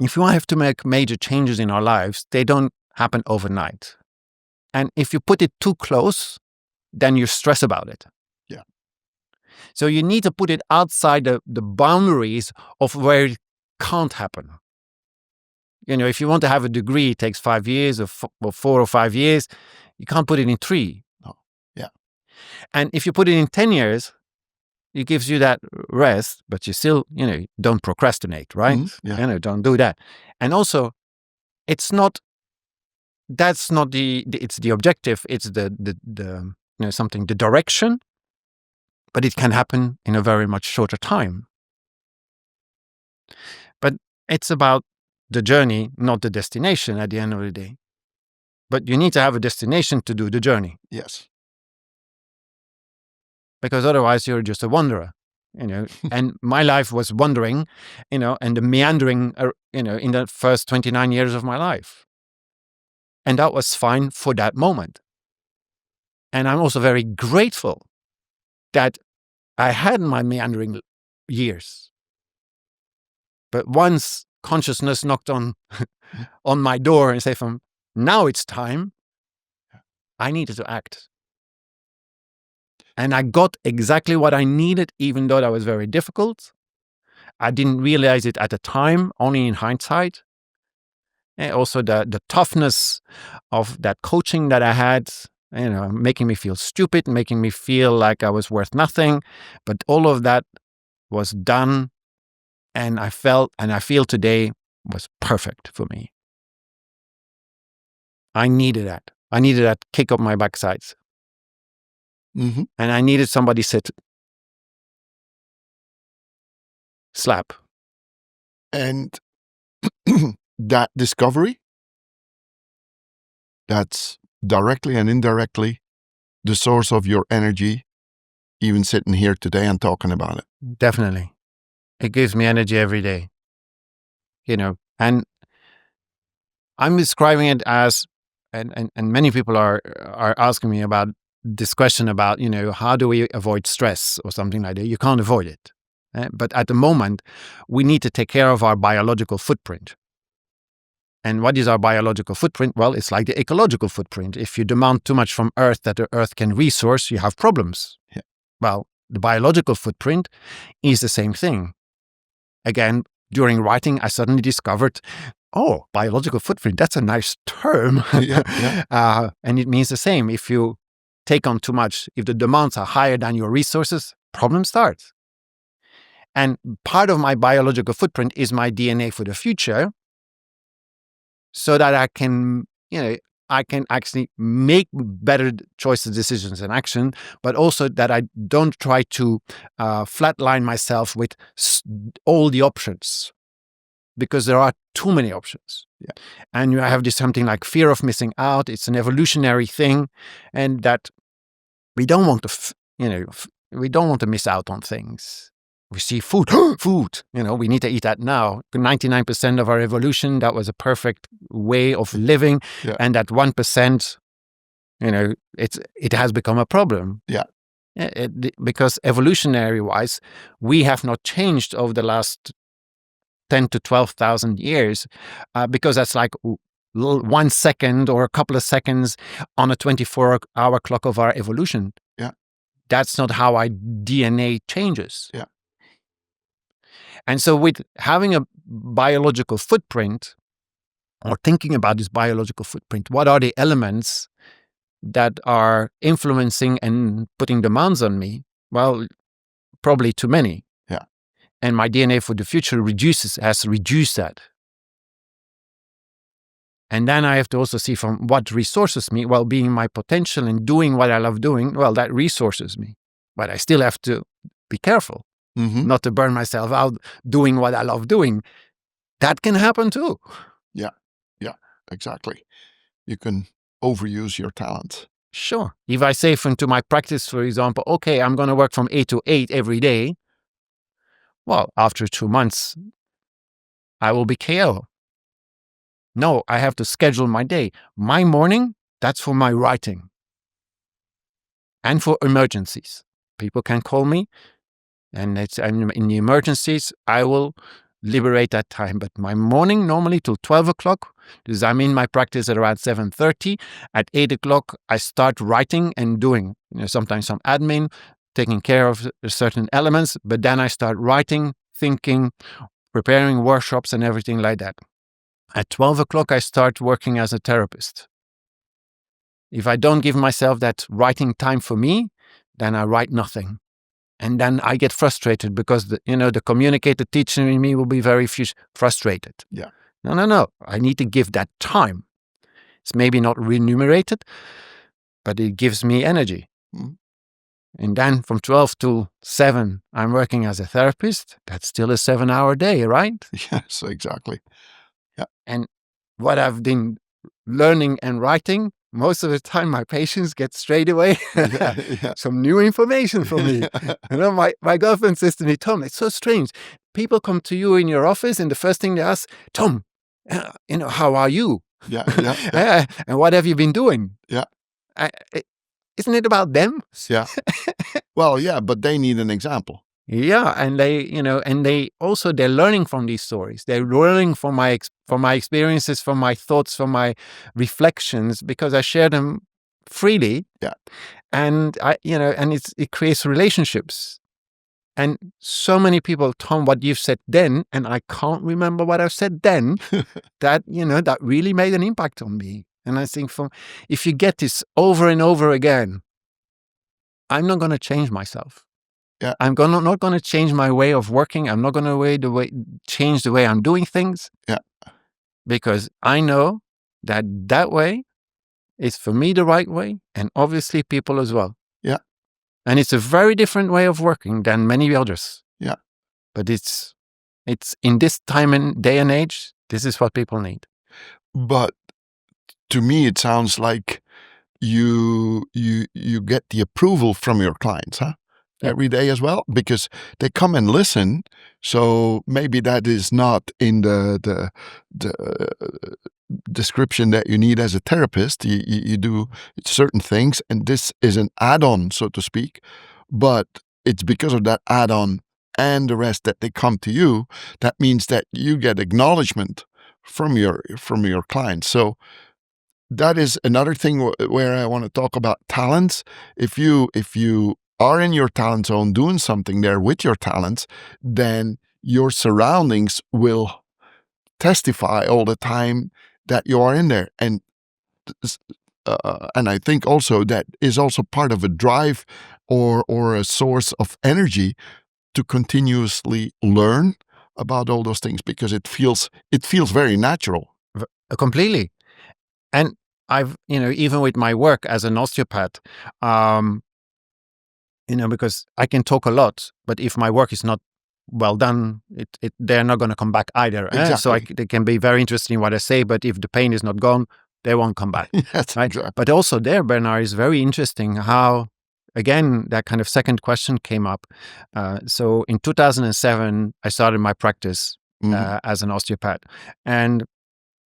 if you have to make major changes in our lives, they don't happen overnight. And if you put it too close, then you stress about it. Yeah. So you need to put it outside the boundaries of where it can't happen. If you want to have a degree, it takes 5 years or 4 or 5 years. You can't put it in 3. No. Yeah. And if you put it in 10 years, it gives you that rest, but you still, don't procrastinate, right? Mm-hmm. Yeah. Don't do that. And also, that's not it's the objective. It's the something, the direction, but it can happen in a very much shorter time. But it's about the journey, not the destination at the end of the day. But you need to have a destination to do the journey. Yes. Because otherwise you're just a wanderer, and my life was wandering, and the meandering, in the first 29 years of my life. And that was fine for that moment. And I'm also very grateful that I had my meandering years. But once consciousness knocked on my door and said, now it's time, I needed to act. And I got exactly what I needed, even though that was very difficult. I didn't realize it at the time, only in hindsight. And also the toughness of that coaching that I had, making me feel stupid, making me feel like I was worth nothing. But all of that was done, and I feel today was perfect for me. I needed that. I needed that kick up my backsides. Mm-hmm. And I needed somebody said, slap. And that discovery, that's directly and indirectly the source of your energy, even sitting here today and talking about it. Definitely. It gives me energy every day. And I'm describing it as, and many people are asking me about this question about, how do we avoid stress or something like that? You can't avoid it. But at the moment, we need to take care of our biological footprint. And what is our biological footprint? Well, it's like the ecological footprint. If you demand too much from Earth that the Earth can resource, you have problems. Yeah. Well, the biological footprint is the same thing. again, during writing, I suddenly discovered, oh, biological footprint, that's a nice term. And it means the same. If you take on too much, if the demands are higher than your resources, problem starts. And part of my biological footprint is my DNA for the future, so that I can, I can actually make better choices, decisions, and action, but also that I don't try to flatline myself with all the options, because there are too many options. And you have this something like fear of missing out. It's an evolutionary thing, and that we don't want to, we don't want to miss out on things. We see food, we need to eat that now. 99% of our evolution, that was a perfect way of living. And that 1%, it has become a problem. Because evolutionary wise, we have not changed over the last 10 to 12,000 years, because that's like 1 second or a couple of seconds on a 24-hour clock of our evolution. That's not how our DNA changes. And so with having a biological footprint, or thinking about this biological footprint, what are the elements that are influencing and putting demands on me? Well, probably too many. And my DNA for the future has reduced that. And then I have to also see from what resources me. Well, being my potential and doing what I love doing, well, that resources me. But I still have to be careful. Not to burn myself out doing what I love doing. That can happen too. Yeah, exactly. You can overuse your talent. Sure. If I say to my practice, for example, okay, I'm going to work from 8 to 8 every day. Well, after 2 months, I will be KO. No, I have to schedule my day. My morning, that's for my writing. And for emergencies. People can call me. And in the emergencies, I will liberate that time. But my morning, normally till 12 o'clock, because I'm in my practice at around 7:30. At 8 o'clock, I start writing and doing, sometimes some admin, taking care of certain elements. But then I start writing, thinking, preparing workshops and everything like that. At 12 o'clock, I start working as a therapist. If I don't give myself that writing time for me, then I write nothing. And then I get frustrated because the communicator teacher in me will be very frustrated. No. I need to give that time. It's maybe not remunerated, but it gives me energy. And then from 12 to 7, I'm working as a therapist. That's still a 7-hour day, right? Yes, exactly. And what I've been learning and writing, most of the time my patients get straight away some new information from me. My girlfriend says to me, Tom, it's so strange. People come to you in your office and the first thing they ask, Tom, how are you? And what have you been doing? Isn't it about them? Well, but they need an example. And they're learning from these stories. They're learning from my experiences, from my thoughts, from my reflections, because I share them freely. And it creates relationships. And so many people, Tom, what you've said then, and I can't remember what I've said then, that really made an impact on me. And I think if you get this over and over again, I'm not going to change myself. I'm not going to change my way of working. I'm not going to change the way I'm doing things. Because I know that way is for me the right way, and obviously people as well. And it's a very different way of working than many others. But it's in this time and day and age, this is what people need. But to me, it sounds like you get the approval from your clients, every day as well, because they come and listen. So maybe that is not in the description that you need as a therapist. You do certain things, and this is an add-on, so to speak. But it's because of that add-on and the rest that they come to you. That means that you get acknowledgement from your clients. So that is another thing where I want to talk about talents. If you are in your talent zone doing something there with your talents, then your surroundings will testify all the time that you are in there. And I think also that is also part of a drive or a source of energy to continuously learn about all those things, because it feels very natural. Completely. And I've, even with my work as an osteopath, because I can talk a lot, but if my work is not well done, they're not going to come back either. Exactly. So they can be very interesting what I say, but if the pain is not gone, they won't come back. Yes, right? exactly. But also there, Bernard, is very interesting how, again, that kind of second question came up. So in 2007, I started my practice as an osteopath. And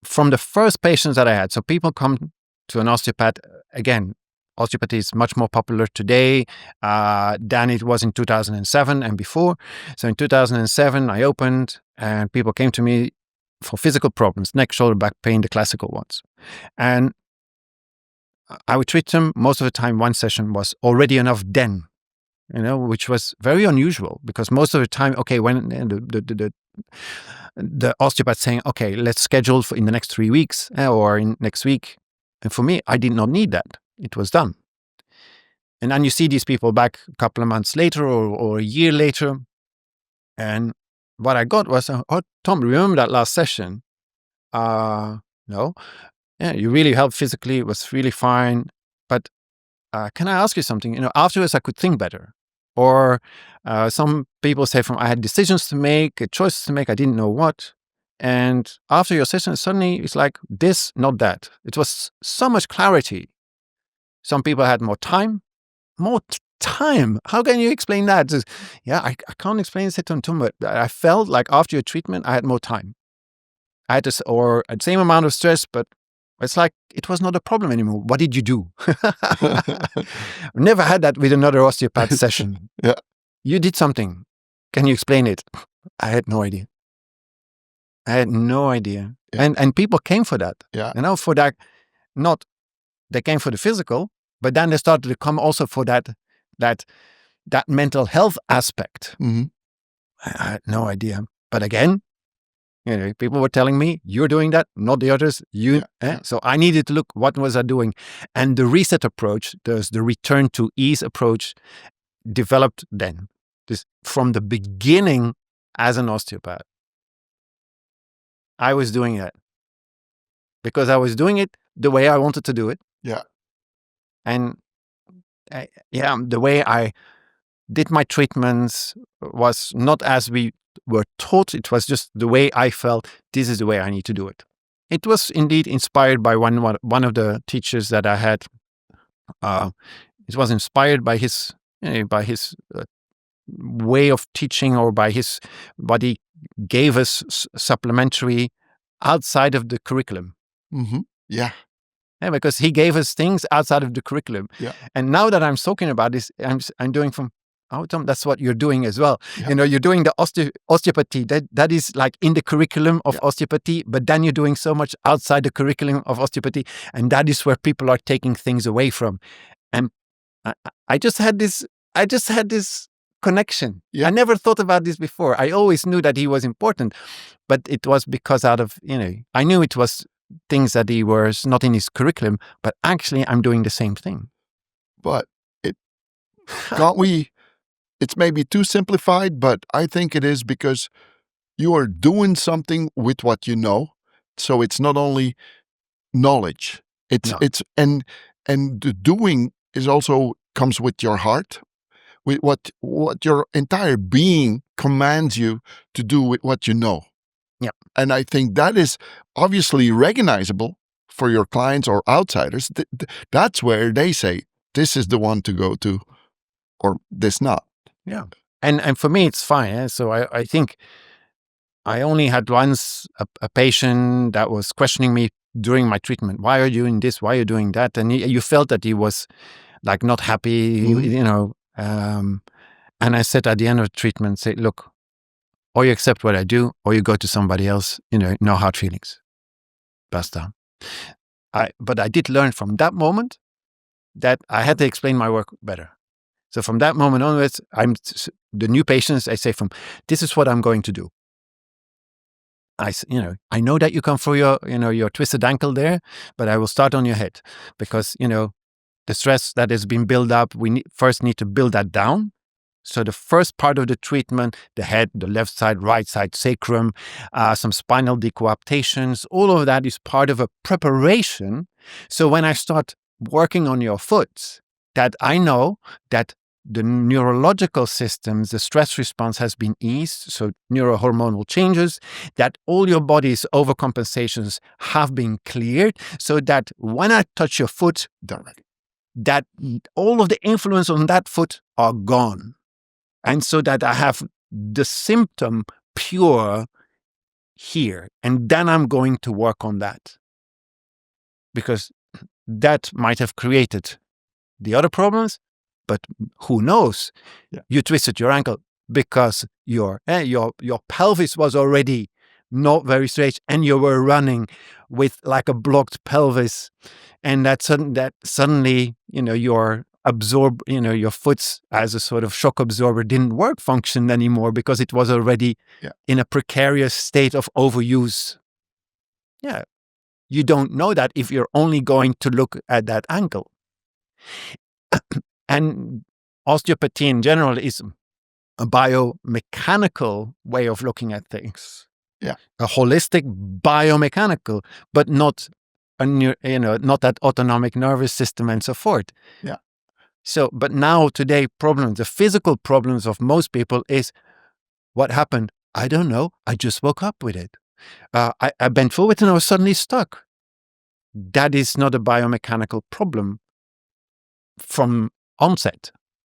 from the first patients that I had, so people come to an osteopath, again, osteopathy is much more popular today than it was in 2007 and before. So in 2007, I opened and people came to me for physical problems, neck, shoulder, back pain, the classical ones. And I would treat them. Most of the time, one session was already enough then, which was very unusual, because most of the time, okay, when the osteopath saying, okay, let's schedule in the next 3 weeks or in next week. And for me, I did not need that. It was done. And then you see these people back a couple of months later or a year later. And what I got was, oh, Tom, remember that last session? No. Yeah, you really helped physically. It was really fine. But can I ask you something? Afterwards, I could think better. Or some people say I had decisions to make, choices to make. I didn't know what. And after your session, suddenly it's like this, not that. It was so much clarity. Some people had more time. More time? How can you explain that? I can't explain it on Tom, but I felt like after your treatment, I had more time. I had this, or the same amount of stress, but it's like it was not a problem anymore. What did you do? I've never had that with another osteopath session. Yeah. You did something. Can you explain it? I had no idea. Yeah. And people came for that. Yeah. For that, not they came for the physical, but then they started to come also for that mental health aspect. Mm-hmm. I had no idea. But again, people were telling me, you're doing that, not the others. So I needed to look, what was I doing? And the reset approach, the return to ease approach, developed then. This from the beginning as an osteopath. I was doing that because I was doing it the way I wanted to do it. Yeah. And the way I did my treatments was not as we were taught. It was just the way I felt. This is the way I need to do it. It was indeed inspired by one of the teachers that I had. It was inspired by his way of teaching, or by what he gave us supplementary outside of the curriculum. Mm-hmm. Yeah. Yeah, because he gave us things outside of the curriculum. Yeah. And now that I'm talking about this, I'm doing from, oh, Tom, that's what you're doing as well. Yeah. You're doing the osteopathy. That is like in the curriculum of osteopathy, but then you're doing so much outside the curriculum of osteopathy. And that is where people are taking things away from. And I just had this connection. Yeah. I never thought about this before. I always knew that he was important, but it was because I knew it was things that he was not in his curriculum, but actually I'm doing the same thing. But it's maybe too simplified, but I think it is because you are doing something with what you know. So it's not only knowledge. And the doing is also comes with your heart, with what your entire being commands you to do with what you know. Yeah. And I think that is obviously recognizable for your clients or outsiders. That's where they say, this is the one to go to, or this not. Yeah. And for me, it's fine. Eh? So I think I only had once a patient that was questioning me during my treatment. Why are you doing this? Why are you doing that? And you felt that he was like not happy, and I said at the end of the treatment, say, look, or you accept what I do, or you go to somebody else, no hard feelings. Basta. But I did learn from that moment that I had to explain my work better. So from that moment onwards, the new patients, I say this is what I'm going to do. I know that you come for your twisted ankle there, but I will start on your head because, the stress that has been built up, we first need to build that down. So the first part of the treatment, the head, the left side, right side, sacrum, some spinal decoaptations, all of that is part of a preparation. So when I start working on your foot, that I know that the neurological systems, the stress response has been eased, so neurohormonal changes, that all your body's overcompensations have been cleared, so that when I touch your foot, that all of the influence on that foot are gone. And so that I have the symptom pure here. And then I'm going to work on that. Because that might have created the other problems, but who knows? Yeah. You twisted your ankle because your pelvis was already not very straight and you were running with like a blocked pelvis. And that suddenly, your foot as a sort of shock absorber didn't function anymore because it was already in a precarious state of overuse. Yeah. You don't know that if you're only going to look at that ankle. And osteopathy in general is a biomechanical way of looking at things. Yeah. A holistic biomechanical, but not not that autonomic nervous system and so forth. Yeah. So, but now today the physical problems of most people is what happened? I don't know. I just woke up with it. I bent forward and I was suddenly stuck. That is not a biomechanical problem from onset.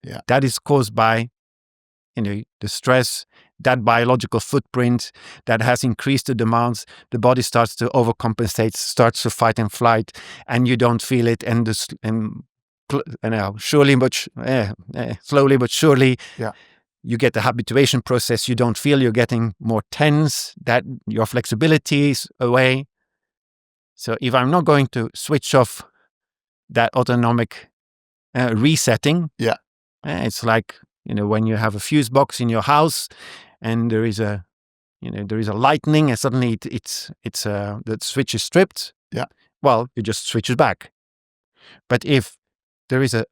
Yeah. That is caused by, the stress, that biological footprint that has increased the demands. The body starts to overcompensate, starts to fight and flight, and you don't feel it. Slowly but surely, you get the habituation process. You don't feel you're getting more tense, that your flexibility is away. So if I'm not going to switch off that autonomic resetting, it's like, when you have a fuse box in your house and there is a lightning and suddenly the switch is stripped. Yeah. Well, you just switch it back. But if there is a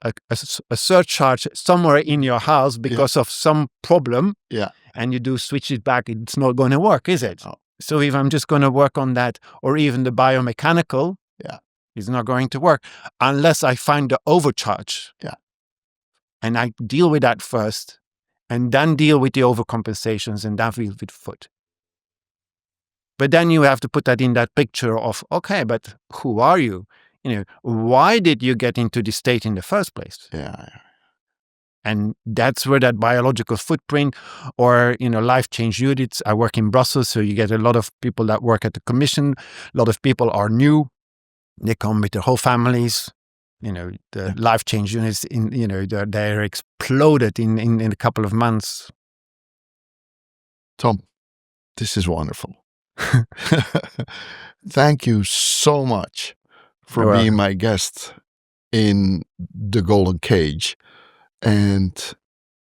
surcharge somewhere in your house because of some problem, and you do switch it back, it's not going to work, is it? Oh. So if I'm just going to work on that, or even the biomechanical, it's not going to work unless I find the overcharge. Yeah. And I deal with that first, and then deal with the overcompensations, and then deal with foot. But then you have to put that in that picture of, okay, but who are you? Why did you get into this state in the first place? Yeah. And that's where that biological footprint or, life change units. I work in Brussels, so you get a lot of people that work at the commission. A lot of people are new. They come with their whole families. The life change units, they're exploded in a couple of months. Tom, this is wonderful. Thank you so much for being my guest in the Golden Cage. And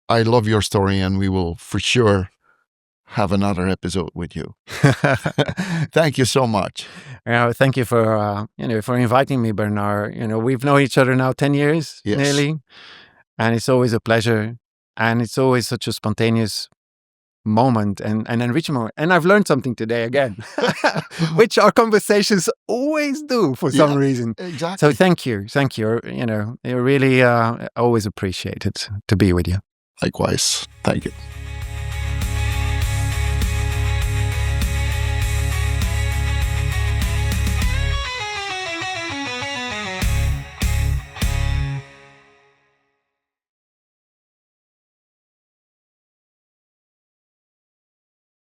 I love your story, and we will for sure have another episode with you. Thank you so much. Thank you for inviting me, Bernard. We've known each other now 10 years nearly, and it's always a pleasure, and it's always such a spontaneous moment and enriching moment. And I've learned something today again, which our conversations always do for some reason. Exactly. So thank you. I really always appreciate it to be with you. Likewise. Thank you.